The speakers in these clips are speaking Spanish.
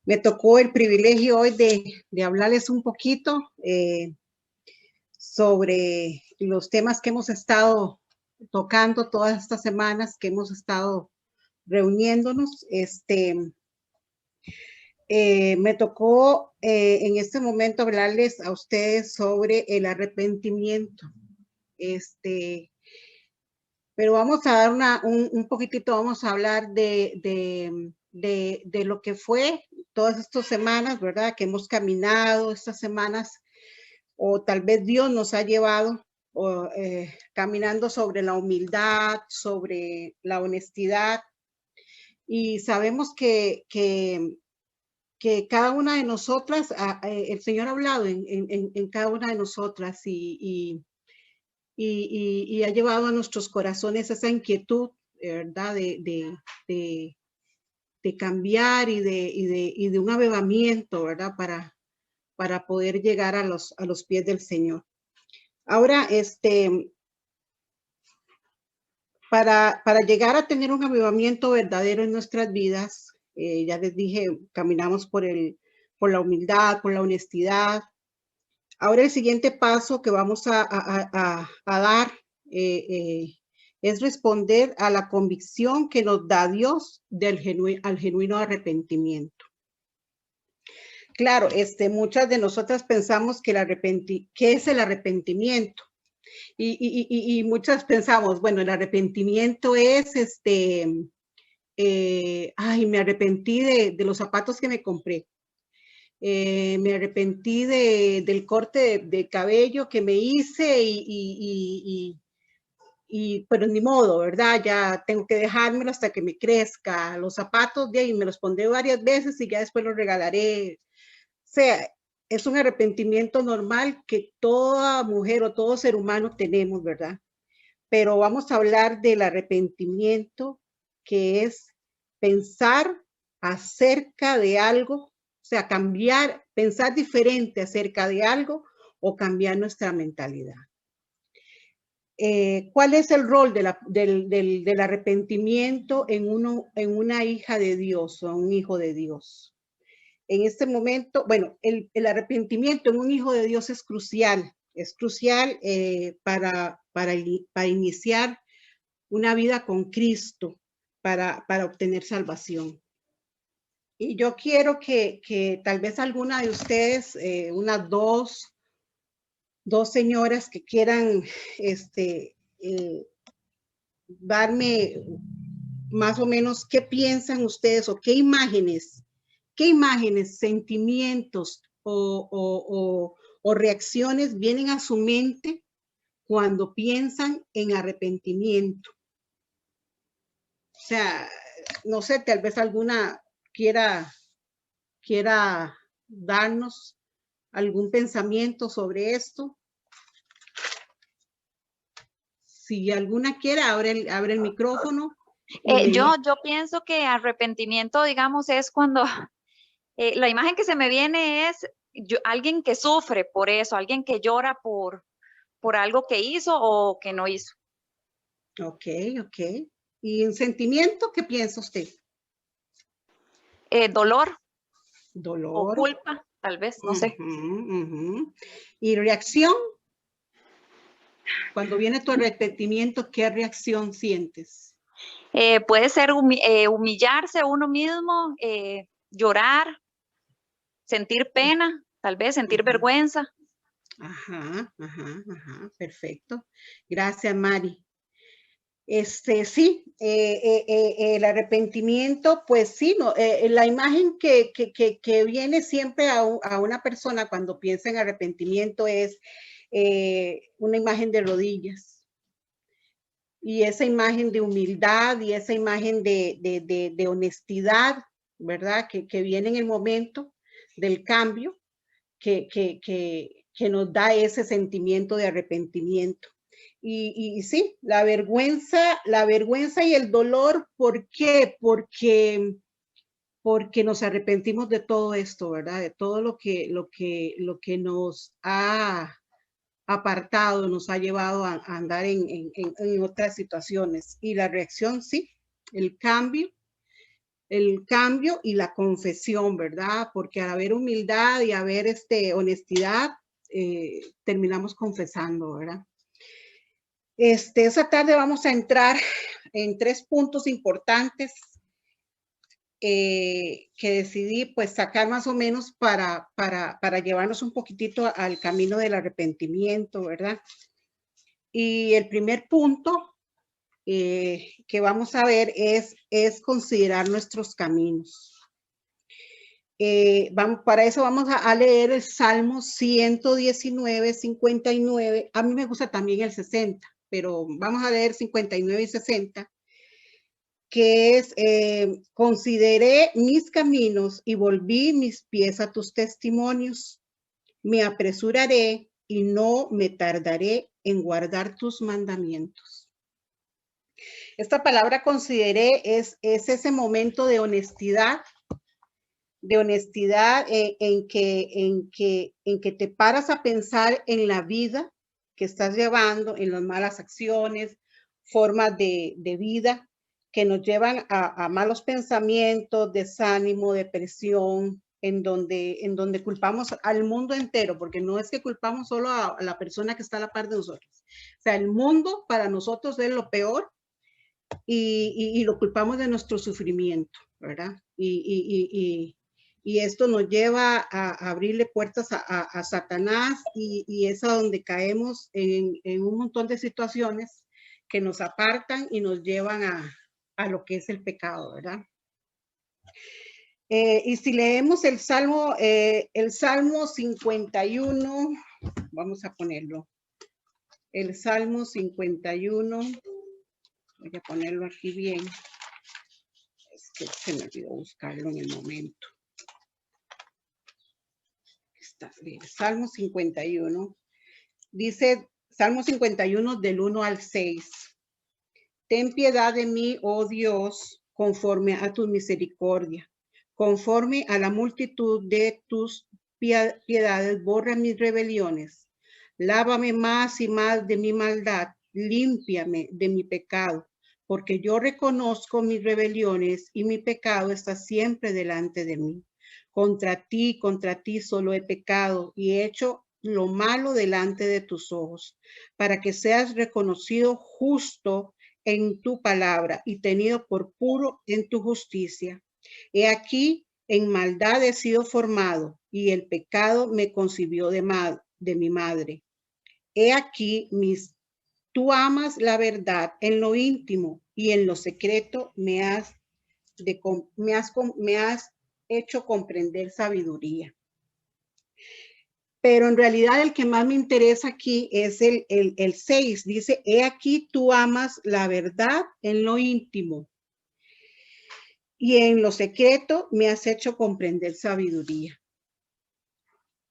Me tocó el privilegio hoy de hablarles un poquito sobre los temas que hemos estado tocando todas estas semanas que hemos estado reuniéndonos. Me tocó en este momento hablarles a ustedes sobre el arrepentimiento. Pero vamos a dar un poquitito, vamos a hablar de lo que fue todas estas semanas, ¿verdad? Que hemos caminado estas semanas, o tal vez Dios nos ha llevado caminando sobre la humildad, sobre la honestidad. Y sabemos que cada una de nosotras, el Señor ha hablado en cada una de nosotras y ha llevado a nuestros corazones esa inquietud, ¿verdad? De cambiar y de un avivamiento, ¿verdad? Para poder llegar a los pies del Señor. Ahora, para llegar a tener un avivamiento verdadero en nuestras vidas, ya les dije, caminamos por la humildad, por la honestidad. Ahora el siguiente paso que vamos a dar es responder a la convicción que nos da Dios al genuino arrepentimiento. Claro, muchas de nosotras pensamos que ¿qué es el arrepentimiento? Y muchas pensamos, bueno, el arrepentimiento es me arrepentí de los zapatos que me compré. Me arrepentí del corte de cabello que me hice pero ni modo, ¿verdad? Ya tengo que dejármelo hasta que me crezca. Los zapatos de ahí me los pondré varias veces y ya después los regalaré. O sea, es un arrepentimiento normal que toda mujer o todo ser humano tenemos, ¿verdad? Pero vamos a hablar del arrepentimiento, que es pensar acerca de algo, o sea, pensar diferente acerca de algo o cambiar nuestra mentalidad. ¿Cuál es el rol del arrepentimiento en una hija de Dios o un hijo de Dios? En este momento, bueno, el arrepentimiento en un hijo de Dios es crucial para iniciar una vida con Cristo, para obtener salvación. Y yo quiero que tal vez alguna de ustedes, unas dos señoras que quieran darme más o menos qué piensan ustedes o qué imágenes, sentimientos o reacciones vienen a su mente cuando piensan en arrepentimiento. O sea, no sé, tal vez alguna quiera darnos algún pensamiento sobre esto. Si alguna quiere, abre el micrófono. Yo pienso que arrepentimiento, digamos, es cuando la imagen que se me viene es alguien que sufre por eso, alguien que llora por algo que hizo o que no hizo. Ok. ¿Y en sentimiento qué piensa usted? Dolor. Dolor. O culpa, tal vez, no sé. ¿Y reacción? Cuando viene tu arrepentimiento, ¿qué reacción sientes? Puede ser humillarse a uno mismo, llorar, sentir pena, tal vez sentir vergüenza. Perfecto. Gracias, Mari. Sí, el arrepentimiento, pues sí, no, la imagen que viene siempre a una persona cuando piensa en arrepentimiento es una imagen de rodillas. Y esa imagen de humildad y esa imagen de honestidad, ¿verdad? Que viene en el momento del cambio, que nos da ese sentimiento de arrepentimiento. Y sí, la vergüenza y el dolor, ¿por qué? Porque nos arrepentimos de todo esto, ¿verdad? De todo lo que nos ha apartado, nos ha llevado a andar en otras situaciones. Y la reacción, sí, el cambio el cambio y la confesión, ¿verdad? Porque al haber humildad y haber honestidad, terminamos confesando, ¿verdad? Esa tarde vamos a entrar en 3 puntos importantes que decidí pues sacar más o menos para llevarnos un poquitito al camino del arrepentimiento, ¿verdad? Y el primer punto que vamos a ver es considerar nuestros caminos. Para eso vamos a leer el Salmo 119, 59. A mí me gusta también el 60, pero vamos a leer 59 y 60, que es, consideré mis caminos y volví mis pies a tus testimonios. Me apresuraré y no me tardaré en guardar tus mandamientos. Esta palabra consideré es ese momento de honestidad en que te paras a pensar en la vida que estás llevando, en las malas acciones, formas de vida que nos llevan a malos pensamientos, desánimo, depresión, en donde culpamos al mundo entero, porque no es que culpamos solo a la persona que está a la par de nosotros. O sea, el mundo para nosotros es lo peor y lo culpamos de nuestro sufrimiento, ¿verdad? Y esto nos lleva a abrirle puertas a Satanás y es a donde caemos en un montón de situaciones que nos apartan y nos llevan a lo que es el pecado, ¿verdad? Y si leemos el Salmo 51, vamos a ponerlo. El Salmo 51, voy a ponerlo aquí bien. Es que se me olvidó buscarlo en el momento. Está bien. Salmo 51. Dice, Salmo 51 del 1 al 6. Ten piedad de mí, oh Dios, conforme a tu misericordia. Conforme a la multitud de tus piedades, borra mis rebeliones. Lávame más y más de mi maldad. Límpiame de mi pecado, porque yo reconozco mis rebeliones y mi pecado está siempre delante de mí. Contra ti solo he pecado y he hecho lo malo delante de tus ojos, para que seas reconocido justo en tu palabra y tenido por puro en tu justicia. He aquí, en maldad he sido formado y el pecado me concibió de mi madre. He aquí, tú amas la verdad en lo íntimo y en lo secreto me has hecho comprender sabiduría. Pero en realidad el que más me interesa aquí es el 6. Dice, he aquí tú amas la verdad en lo íntimo y en lo secreto me has hecho comprender sabiduría.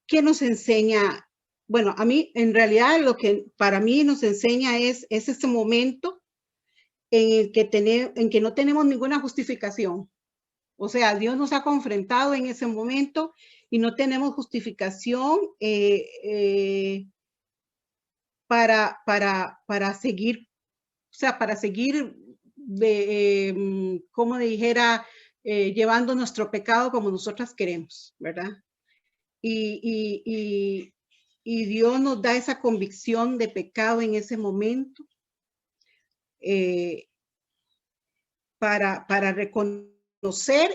¿Qué nos enseña? Bueno, a mí en realidad lo que para mí nos enseña es este momento en que no tenemos ninguna justificación. O sea, Dios nos ha confrontado en ese momento y no tenemos justificación para seguir, o sea, para seguir, como dijera, llevando nuestro pecado como nosotras queremos, ¿verdad? Y Dios nos da esa convicción de pecado en ese momento para reconocer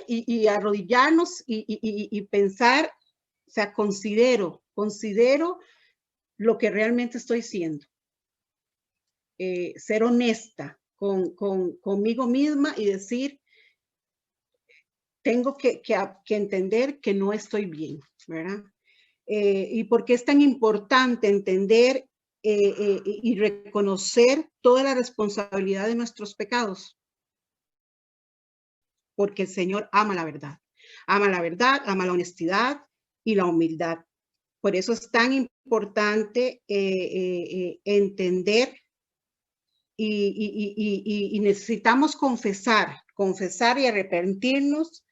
y arrodillarnos y pensar, o sea, considero lo que realmente estoy siendo. Ser honesta conmigo misma y decir, tengo que entender que no estoy bien, ¿verdad? Y por qué es tan importante entender y reconocer toda la responsabilidad de nuestros pecados. Porque el Señor ama la verdad, ama la honestidad y la humildad. Por eso es tan importante entender y necesitamos confesar y arrepentirnos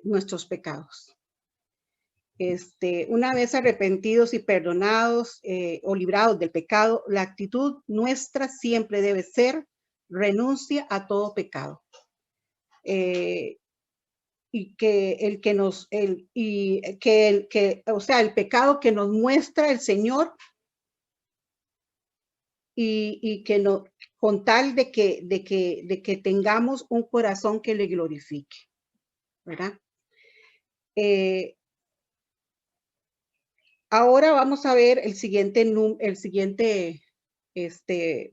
nuestros pecados. Una vez arrepentidos y perdonados o librados del pecado, la actitud nuestra siempre debe ser renuncia a todo pecado. y que el que nos, o sea, el pecado que nos muestra el Señor y que no, con tal de que tengamos un corazón que le glorifique, ¿verdad? Ahora vamos a ver el siguiente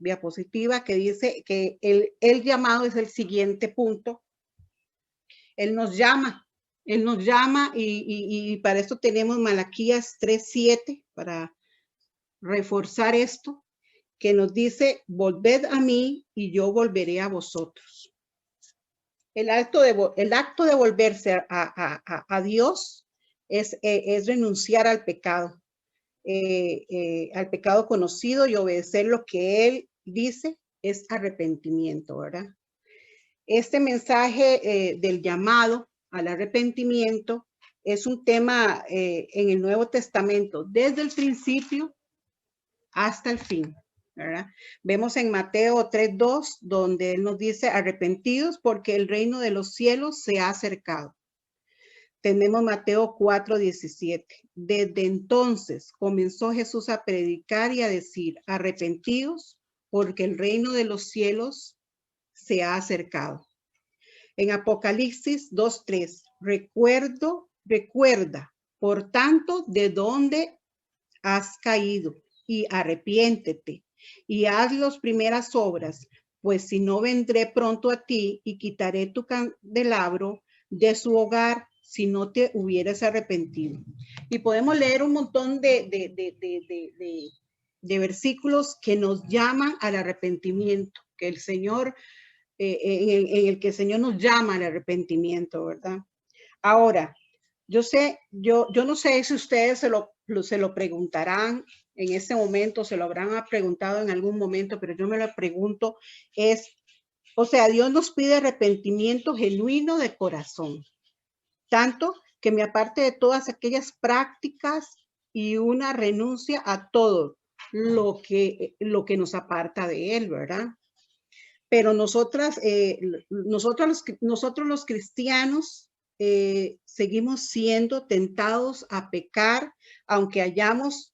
diapositiva que dice que el llamado es el siguiente punto. Él nos llama y para esto tenemos Malaquías 3:7 para reforzar esto, que nos dice, volved a mí y yo volveré a vosotros. El acto de volverse a Dios es renunciar al pecado conocido y obedecer lo que Él dice es arrepentimiento, ¿verdad? Este mensaje del llamado al arrepentimiento es un tema en el Nuevo Testamento desde el principio hasta el fin, ¿verdad? Vemos en Mateo 3:2 donde Él nos dice arrepentidos porque el reino de los cielos se ha acercado. Tenemos Mateo 4:17. Desde entonces comenzó Jesús a predicar y a decir, arrepentidos porque el reino de los cielos se ha acercado. En Apocalipsis 2:3, recuerda, por tanto, de dónde has caído y arrepiéntete y haz las primeras obras, pues si no vendré pronto a ti y quitaré tu candelabro de su hogar si no te hubieras arrepentido. Y podemos leer un montón de versículos que nos llaman al arrepentimiento, que el Señor, en el que el Señor nos llama al arrepentimiento, ¿verdad? Ahora, yo no sé si ustedes se lo preguntarán en este momento, se lo habrán preguntado en algún momento, pero yo me lo pregunto, o sea, Dios nos pide arrepentimiento genuino de corazón, tanto que me aparte de todas aquellas prácticas y una renuncia a todo lo que nos aparta de Él, ¿verdad? Pero nosotros los cristianos seguimos siendo tentados a pecar, aunque hayamos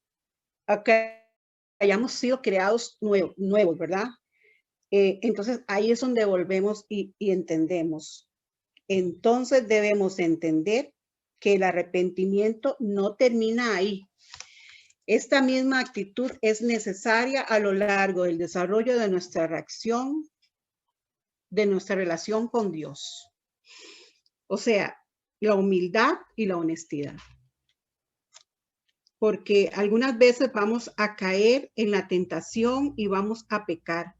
sido creados nuevos, ¿verdad? Entonces ahí es donde volvemos y entendemos. Entonces debemos entender que el arrepentimiento no termina ahí. Esta misma actitud es necesaria a lo largo del desarrollo de nuestra reacción, de nuestra relación con Dios. O sea, la humildad y la honestidad. Porque algunas veces vamos a caer en la tentación y vamos a pecar.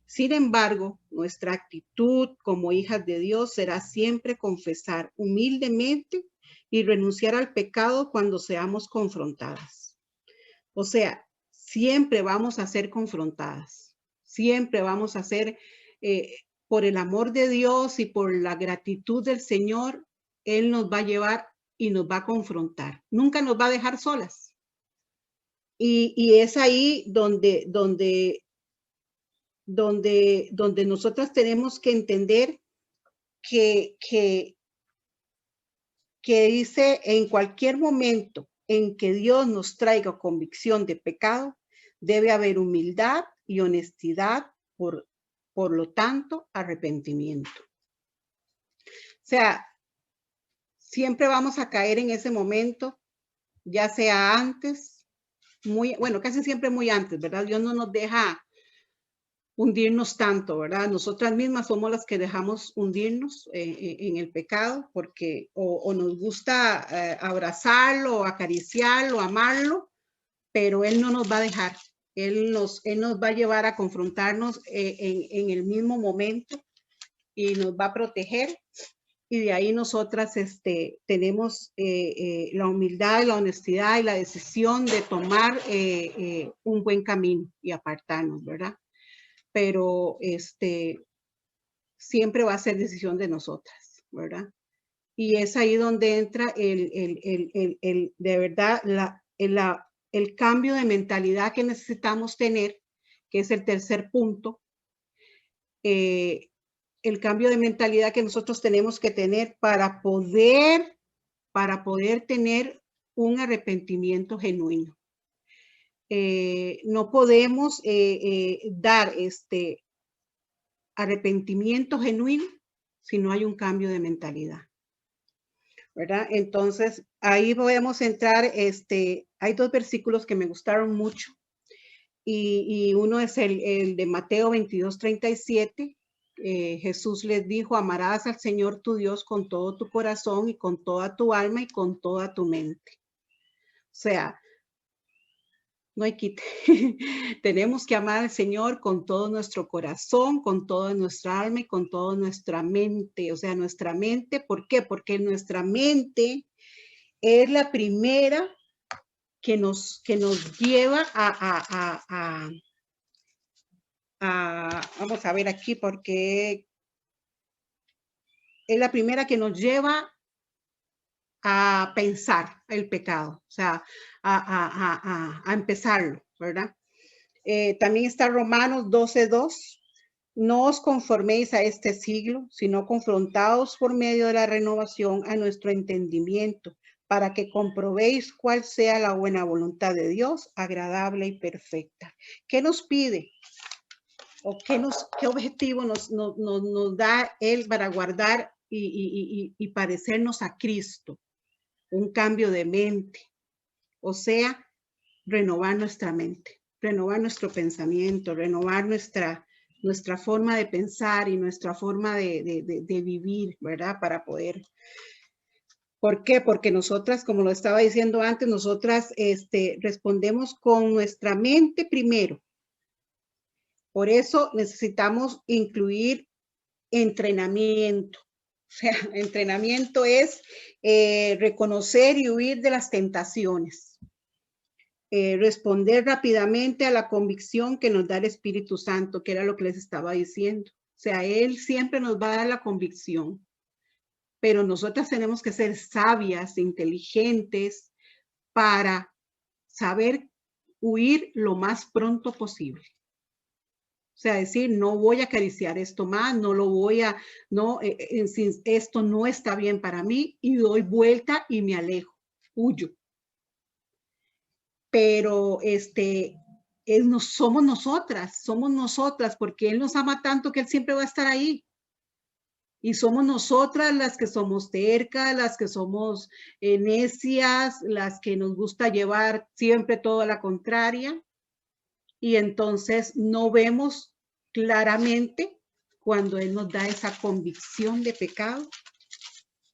Sin embargo, nuestra actitud como hijas de Dios será siempre confesar humildemente y renunciar al pecado cuando seamos confrontadas. O sea, siempre vamos a ser confrontadas. Siempre vamos a ser, por el amor de Dios y por la gratitud del Señor, Él nos va a llevar y nos va a confrontar. Nunca nos va a dejar solas. Y es ahí donde nosotras tenemos que entender que dice en cualquier momento en que Dios nos traiga convicción de pecado, debe haber humildad y honestidad, por lo tanto, arrepentimiento. O sea, siempre vamos a caer en ese momento, ya sea antes, casi siempre muy antes, ¿verdad? Dios no nos deja hundirnos tanto, ¿verdad? Nosotras mismas somos las que dejamos hundirnos en el pecado porque o nos gusta abrazarlo, acariciarlo, amarlo, pero Él no nos va a dejar. Él nos va a llevar a confrontarnos en el mismo momento y nos va a proteger. Y de ahí nosotras tenemos la humildad, la honestidad y la decisión de tomar un buen camino y apartarnos, ¿verdad? Pero siempre va a ser decisión de nosotras, ¿verdad? Y es ahí donde entra de verdad el cambio de mentalidad que necesitamos tener, que es el tercer punto, el cambio de mentalidad que nosotros tenemos que tener para poder tener un arrepentimiento genuino. No podemos dar este arrepentimiento genuino si no hay un cambio de mentalidad, ¿verdad? Entonces, ahí podemos entrar, hay dos versículos que me gustaron mucho, y uno es el de Mateo 22:37. Jesús les dijo: amarás al Señor tu Dios con todo tu corazón y con toda tu alma y con toda tu mente. O sea, no hay quite. Tenemos que amar al Señor con todo nuestro corazón, con toda nuestra alma y con toda nuestra mente. O sea, nuestra mente, ¿por qué? Porque nuestra mente es la primera que nos lleva vamos a ver aquí, porque es la primera que nos lleva a pensar el pecado, o sea, a empezarlo, ¿verdad? También está Romanos 12:2. No os conforméis a este siglo, sino confrontaos por medio de la renovación a nuestro entendimiento, para que comprobéis cuál sea la buena voluntad de Dios, agradable y perfecta. ¿Qué nos pide? ¿O qué objetivo nos da Él para guardar y parecernos a Cristo? Un cambio de mente, o sea, renovar nuestra mente, renovar nuestro pensamiento, renovar nuestra forma de pensar y nuestra forma de vivir, ¿verdad? Para poder. ¿Por qué? Porque nosotras, como lo estaba diciendo antes, nosotras respondemos con nuestra mente primero. Por eso necesitamos incluir entrenamiento. O sea, entrenamiento es reconocer y huir de las tentaciones. Responder rápidamente a la convicción que nos da el Espíritu Santo, que era lo que les estaba diciendo. O sea, Él siempre nos va a dar la convicción, pero nosotras tenemos que ser sabias, inteligentes, para saber huir lo más pronto posible. O sea, decir, no voy a acariciar esto más, no lo voy a, no, esto no está bien para mí, y doy vuelta y me alejo, huyo. Pero somos nosotras, porque Él nos ama tanto que Él siempre va a estar ahí. Y somos nosotras las que somos tercas, las que somos necias, las que nos gusta llevar siempre todo a la contraria. Y entonces no vemos claramente cuando Él nos da esa convicción de pecado.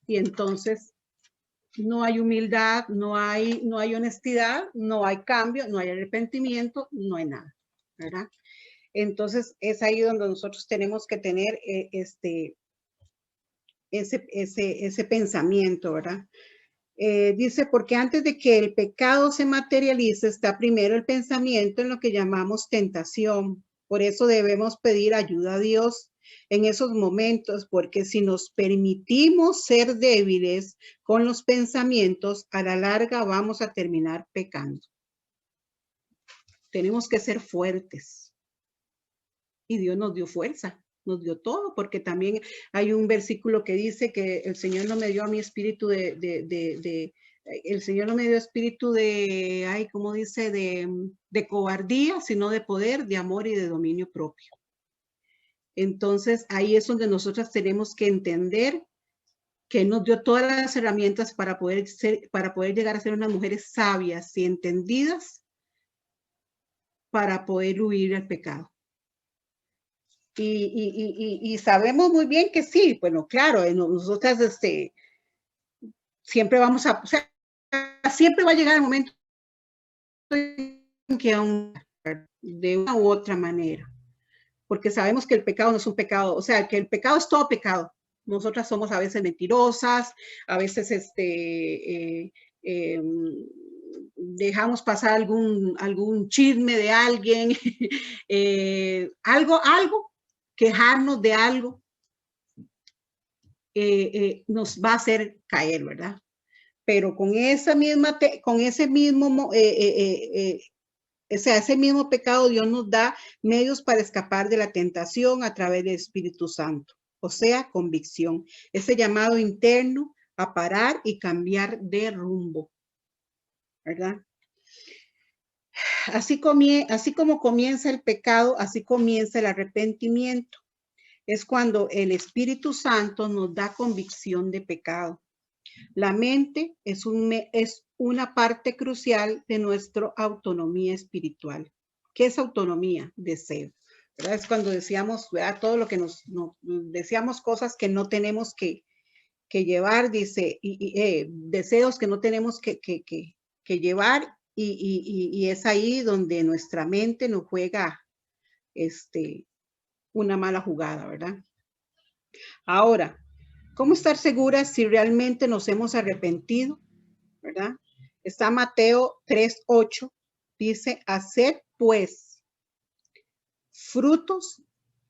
Y entonces no hay humildad, no hay honestidad, no hay cambio, no hay arrepentimiento, no hay nada, ¿verdad? Entonces es ahí donde nosotros tenemos que tener ese pensamiento, ¿verdad? Dice, porque antes de que el pecado se materialice, está primero el pensamiento en lo que llamamos tentación. Por eso debemos pedir ayuda a Dios en esos momentos, porque si nos permitimos ser débiles con los pensamientos, a la larga vamos a terminar pecando. Tenemos que ser fuertes. Y Dios nos dio fuerza, nos dio todo, porque también hay un versículo que dice que el Señor no me dio a mi espíritu el Señor no me dio espíritu ¿cómo dice? De cobardía, sino de poder, de amor y de dominio propio. Entonces, ahí es donde nosotras tenemos que entender que nos dio todas las herramientas para poder llegar a ser unas mujeres sabias y entendidas para poder huir del pecado. Y sabemos muy bien que sí, bueno, claro, nosotras siempre vamos a, o sea, siempre va a llegar el momento en que de una u otra manera, porque sabemos que el pecado no es un pecado, o sea, que el pecado es todo pecado. Nosotras somos a veces mentirosas, a veces dejamos pasar algún chisme de alguien, algo, quejarnos de algo, nos va a hacer caer, ¿verdad? Pero con ese mismo ese mismo pecado, Dios nos da medios para escapar de la tentación a través del Espíritu Santo. o sea, convicción. Ese llamado interno a parar y cambiar de rumbo, ¿verdad? Así como comienza el pecado, así comienza el arrepentimiento. Es cuando el Espíritu Santo nos da convicción de pecado. La mente es una parte crucial de nuestra autonomía espiritual. ¿Qué es autonomía? Deseo. ¿Verdad? Es cuando decíamos, ¿verdad? Todo lo que decíamos cosas que no tenemos que llevar, dice, deseos que no tenemos que llevar, y es ahí donde nuestra mente nos juega una mala jugada, ¿verdad? Ahora, ¿cómo estar seguras si realmente nos hemos arrepentido? ¿Verdad? Está Mateo 3:8, dice, haced pues frutos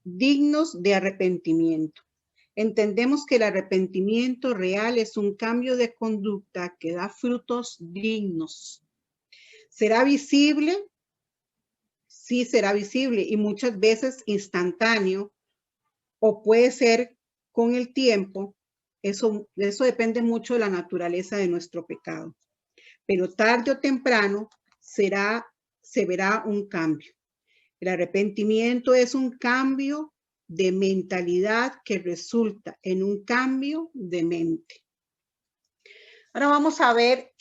dignos de arrepentimiento. Entendemos que el arrepentimiento real es un cambio de conducta que da frutos dignos. ¿Será visible? Sí, será visible y muchas veces instantáneo, o puede ser con el tiempo. Eso depende mucho de la naturaleza de nuestro pecado. Pero tarde o temprano se verá un cambio. El arrepentimiento es un cambio de mentalidad que resulta en un cambio de mente. Ahora vamos a ver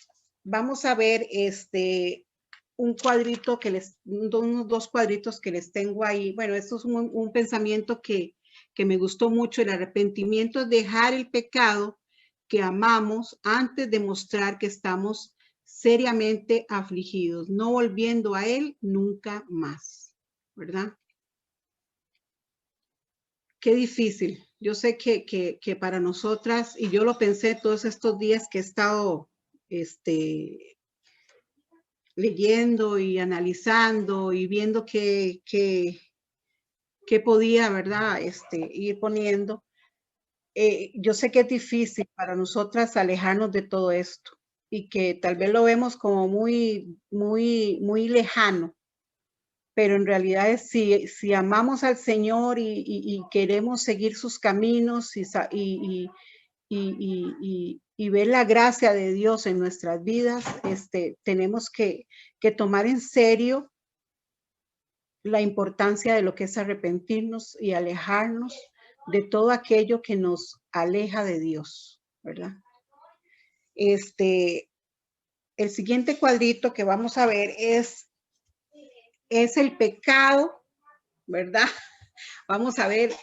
un cuadrito unos dos cuadritos que les tengo ahí. Bueno, esto es un pensamiento que me gustó mucho. El arrepentimiento es dejar el pecado que amamos antes de mostrar que estamos seriamente afligidos, no volviendo a él nunca más, ¿verdad? Qué difícil. Yo sé que para nosotras, y yo lo pensé todos estos días que he estado leyendo y analizando y viendo qué podía, ¿verdad? Ir poniendo. Yo sé que es difícil para nosotras alejarnos de todo esto y que tal vez lo vemos como muy, muy, muy lejano, pero en realidad es si amamos al Señor y queremos seguir sus caminos y ver la gracia de Dios en nuestras vidas, tenemos que tomar en serio la importancia de lo que es arrepentirnos y alejarnos de todo aquello que nos aleja de Dios, ¿verdad? El siguiente cuadrito que vamos a ver es el pecado, ¿verdad? Vamos a ver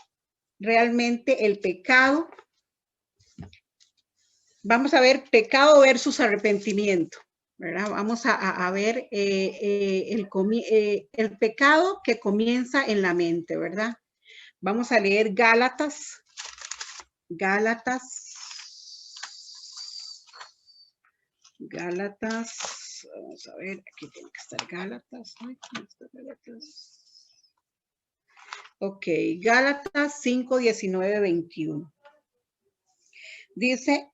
realmente el pecado. Vamos a ver pecado versus arrepentimiento, ¿verdad? Vamos a ver el pecado que comienza en la mente, ¿verdad? Vamos a leer Gálatas, vamos a ver, aquí tiene que estar Gálatas. Ay, ¿cómo está Gálatas? Ok, Gálatas 5, 19, 21. Dice,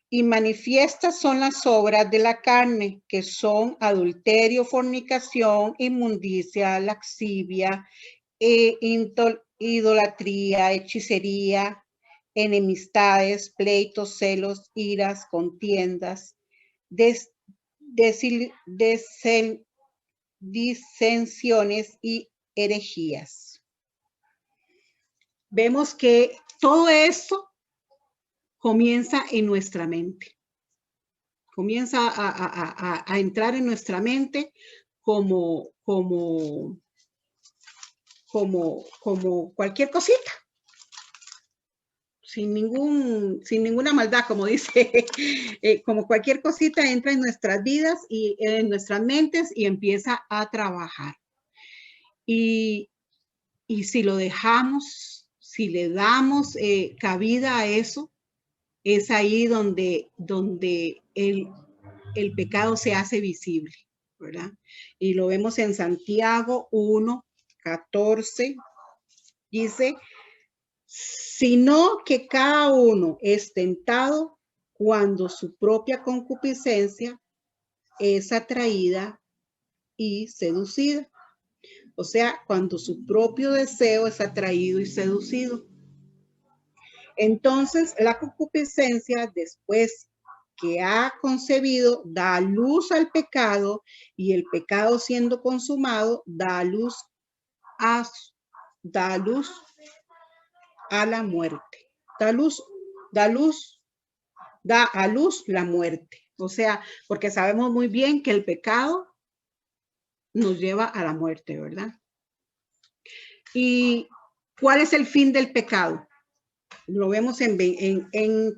y manifiestas son las obras de la carne, que son adulterio, fornicación, inmundicia, laxivia, idolatría, hechicería, enemistades, pleitos, celos, iras, contiendas, disensiones y herejías. Vemos que todo esto comienza en nuestra mente. Comienza a entrar en nuestra mente como cualquier cosita. Sin ninguna maldad, como dice, como cualquier cosita entra en nuestras vidas y en nuestras mentes y empieza a trabajar. Y si lo dejamos, si le damos cabida a eso, es ahí donde el pecado se hace visible, ¿verdad? Y lo vemos en Santiago 1, 14, dice, sino que cada uno es tentado cuando su propia concupiscencia es atraída y seducida. O sea, cuando su propio deseo es atraído y seducido. Entonces, la concupiscencia, después que ha concebido, da luz al pecado, y el pecado siendo consumado, da luz a la muerte. Da a luz la muerte. O sea, porque sabemos muy bien que el pecado nos lleva a la muerte, ¿verdad? ¿Y cuál es el fin del pecado? Lo vemos en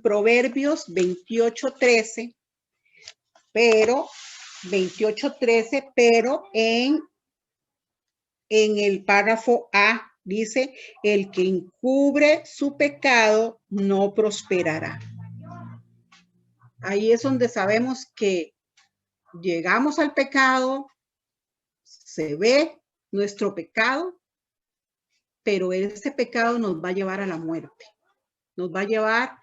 Proverbios 28:13, pero 28:13, pero en el párrafo A dice: el que encubre su pecado no prosperará. Ahí es donde sabemos que llegamos al pecado, se ve nuestro pecado, pero ese pecado nos va a llevar a la muerte. Nos va a llevar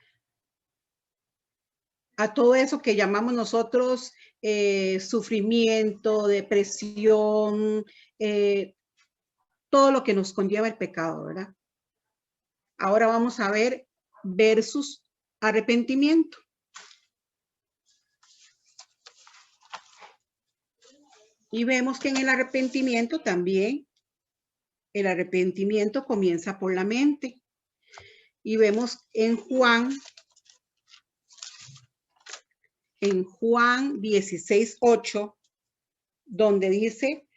a todo eso que llamamos nosotros sufrimiento, depresión, todo lo que nos conlleva el pecado, ¿verdad? Ahora vamos a ver versus arrepentimiento. Y vemos que en el arrepentimiento también, el arrepentimiento comienza por la mente. Y vemos en Juan 16:8, donde dice: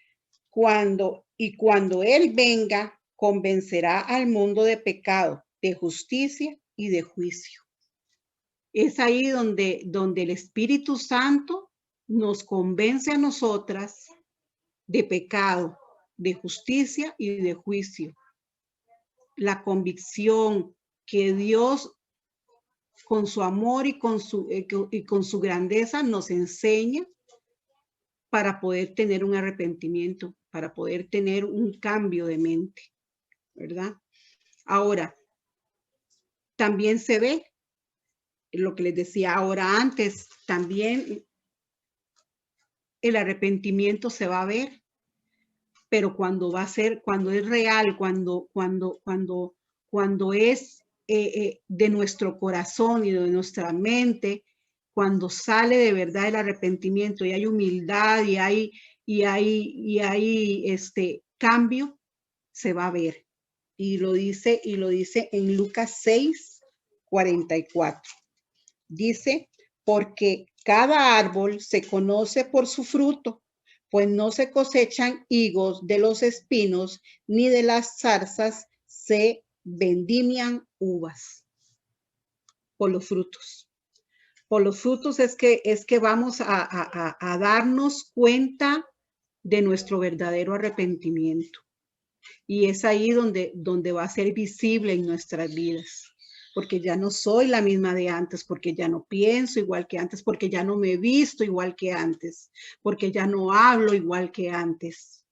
cuando Él venga, convencerá al mundo de pecado, de justicia y de juicio. Es ahí donde el Espíritu Santo nos convence a nosotras de pecado, de justicia y de juicio. La convicción que Dios, con su amor y con su grandeza, nos enseña para poder tener un arrepentimiento, para poder tener un cambio de mente, ¿verdad? Ahora, también se ve lo que les decía ahora antes, también el arrepentimiento se va a ver, pero cuando es real, cuando es de nuestro corazón y de nuestra mente, cuando sale de verdad el arrepentimiento y hay humildad y hay cambio, se va a ver. Y lo dice en Lucas 6:44. Dice: porque cada árbol se conoce por su fruto, pues no se cosechan higos de los espinos, ni de las zarzas se vendimian uvas. Por los frutos. Por los frutos es que vamos a darnos cuenta de nuestro verdadero arrepentimiento. Y es ahí donde va a ser visible en nuestras vidas. Porque ya no soy la misma de antes, porque ya no pienso igual que antes, porque ya no me visto igual que antes, porque ya no hablo igual que antes.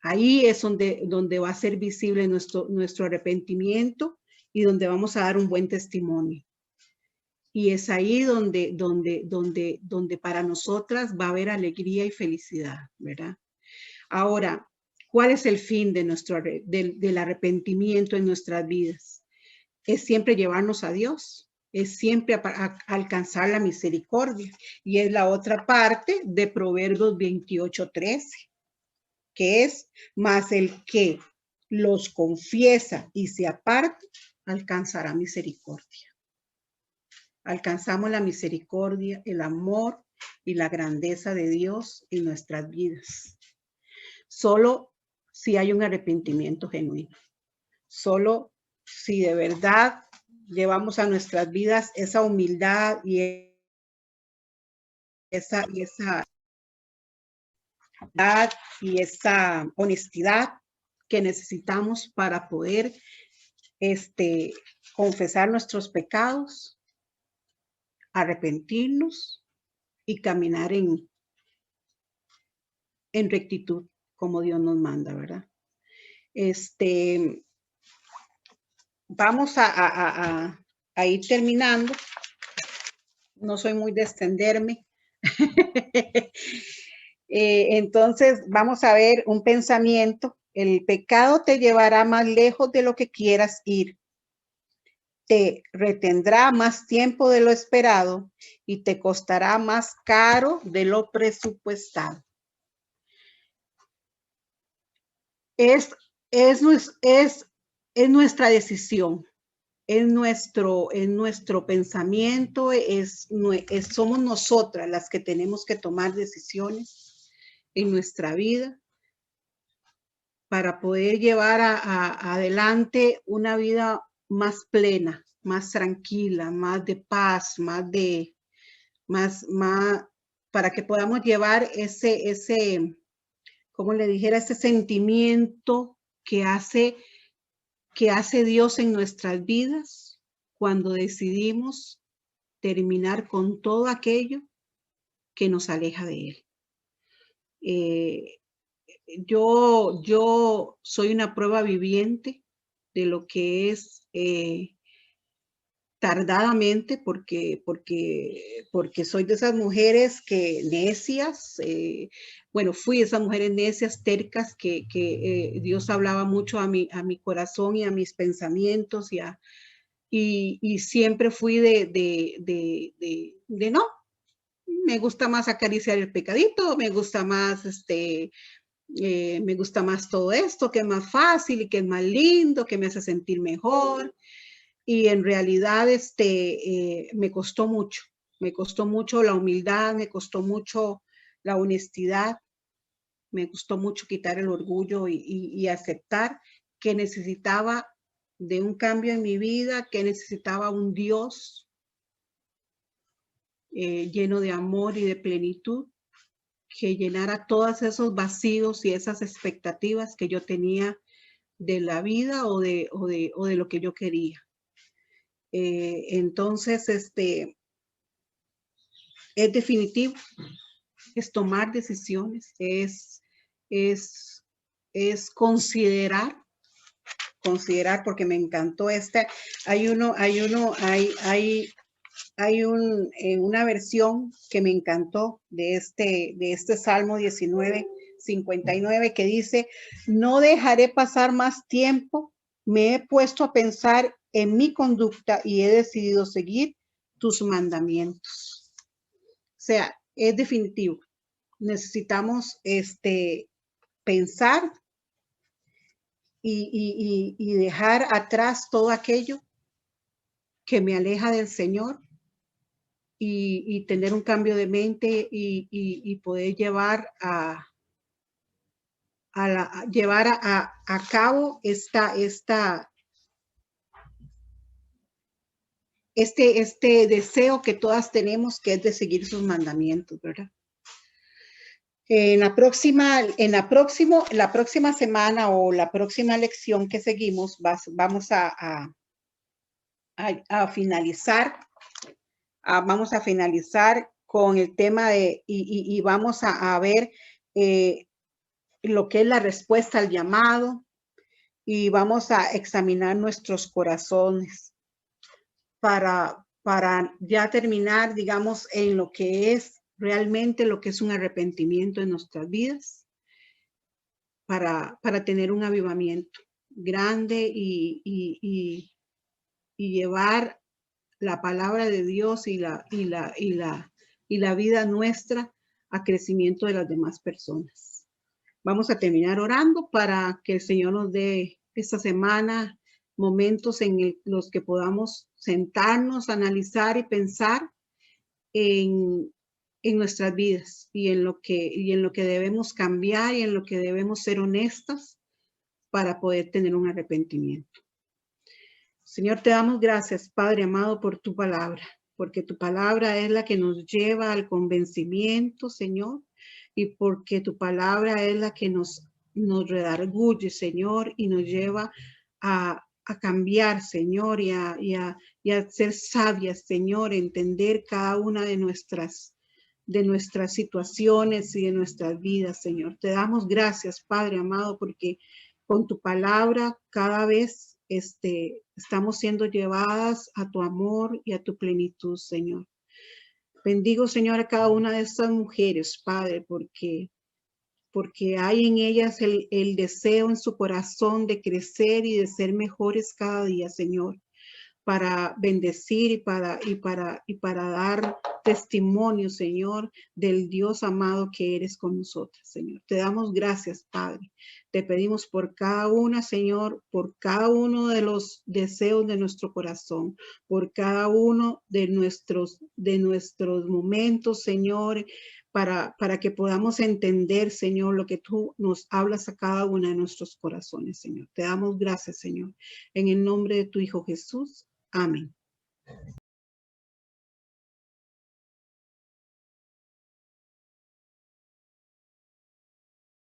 Ahí es donde va a ser visible nuestro arrepentimiento y donde vamos a dar un buen testimonio. Y es ahí donde para nosotras va a haber alegría y felicidad, ¿verdad? Ahora, ¿cuál es el fin del arrepentimiento en nuestras vidas? Es siempre llevarnos a Dios, es siempre a alcanzar la misericordia. Y es la otra parte de Proverbios 28:13, que es: mas el que los confiesa y se aparta, alcanzará misericordia. Alcanzamos la misericordia, el amor y la grandeza de Dios en nuestras vidas. Solo si hay un arrepentimiento genuino. Solo si de verdad llevamos a nuestras vidas esa humildad y esa honestidad que necesitamos para poder confesar nuestros pecados, arrepentirnos y caminar en rectitud como Dios nos manda, ¿verdad? Vamos a ir terminando. No soy muy de extenderme. Entonces, vamos a ver un pensamiento. El pecado te llevará más lejos de lo que quieras ir. te retendrá más tiempo de lo esperado y te costará más caro de lo presupuestado. Es nuestra decisión, es nuestro pensamiento, somos nosotras las que tenemos que tomar decisiones en nuestra vida para poder llevar adelante una vida más plena, más tranquila, más de paz, más, para que podamos llevar como le dijera, ese sentimiento que hace Dios en nuestras vidas cuando decidimos terminar con todo aquello que nos aleja de Él. Yo soy una prueba viviente de lo que es tardadamente, porque soy de esas mujeres que necias, bueno, fui de esas mujeres necias, tercas, que Dios hablaba mucho a mi corazón y a mis pensamientos y siempre fui de no, me gusta más acariciar el pecadito, me gusta más me gusta más todo esto, que es más fácil y que es más lindo, que me hace sentir mejor. Y en realidad me costó mucho la humildad, me costó mucho la honestidad, me costó mucho quitar el orgullo y aceptar que necesitaba de un cambio en mi vida, que necesitaba un Dios lleno de amor y de plenitud, que llenara todos esos vacíos y esas expectativas que yo tenía de la vida o de lo que yo quería. Entonces, es definitivo, es tomar decisiones, es considerar, porque me encantó hay una versión que me encantó de este Salmo 19:59 que dice: no dejaré pasar más tiempo, me he puesto a pensar en mi conducta y he decidido seguir tus mandamientos. O sea, es definitivo. Necesitamos pensar y dejar atrás todo aquello que me aleja del Señor y tener un cambio de mente y poder llevar a cabo este deseo que todas tenemos, que es de seguir sus mandamientos, ¿verdad? La próxima semana o la próxima lección que seguimos, vamos a finalizar. Vamos a finalizar con el tema y vamos a ver lo que es la respuesta al llamado y vamos a examinar nuestros corazones para ya terminar, digamos, en lo que es realmente lo que es un arrepentimiento en nuestras vidas, para tener un avivamiento grande y llevar la palabra de Dios y la vida nuestra a crecimiento de las demás personas. Vamos a terminar orando para que el Señor nos dé esta semana momentos en los que podamos sentarnos, analizar y pensar en nuestras vidas y en lo que debemos cambiar y en lo que debemos ser honestas para poder tener un arrepentimiento. Señor, te damos gracias, Padre amado, por tu palabra, porque tu palabra es la que nos lleva al convencimiento, Señor, y porque tu palabra es la que nos redarguye, Señor, y nos lleva a cambiar, Señor, y a ser sabias, Señor, entender cada una de nuestras situaciones y de nuestras vidas, Señor. Te damos gracias, Padre amado, porque con tu palabra cada vez estamos siendo llevadas a tu amor y a tu plenitud, Señor. Bendigo, Señor, a cada una de estas mujeres, Padre, porque hay en ellas el deseo en su corazón de crecer y de ser mejores cada día, Señor. para bendecir y para dar testimonio, Señor, del Dios amado que eres con nosotros, Señor. Te damos gracias, Padre. Te pedimos por cada una, Señor, por cada uno de los deseos de nuestro corazón, por cada uno de nuestros momentos, Señor, para que podamos entender, Señor, lo que tú nos hablas a cada uno de nuestros corazones, Señor. Te damos gracias, Señor. En el nombre de tu Hijo Jesús. Amén.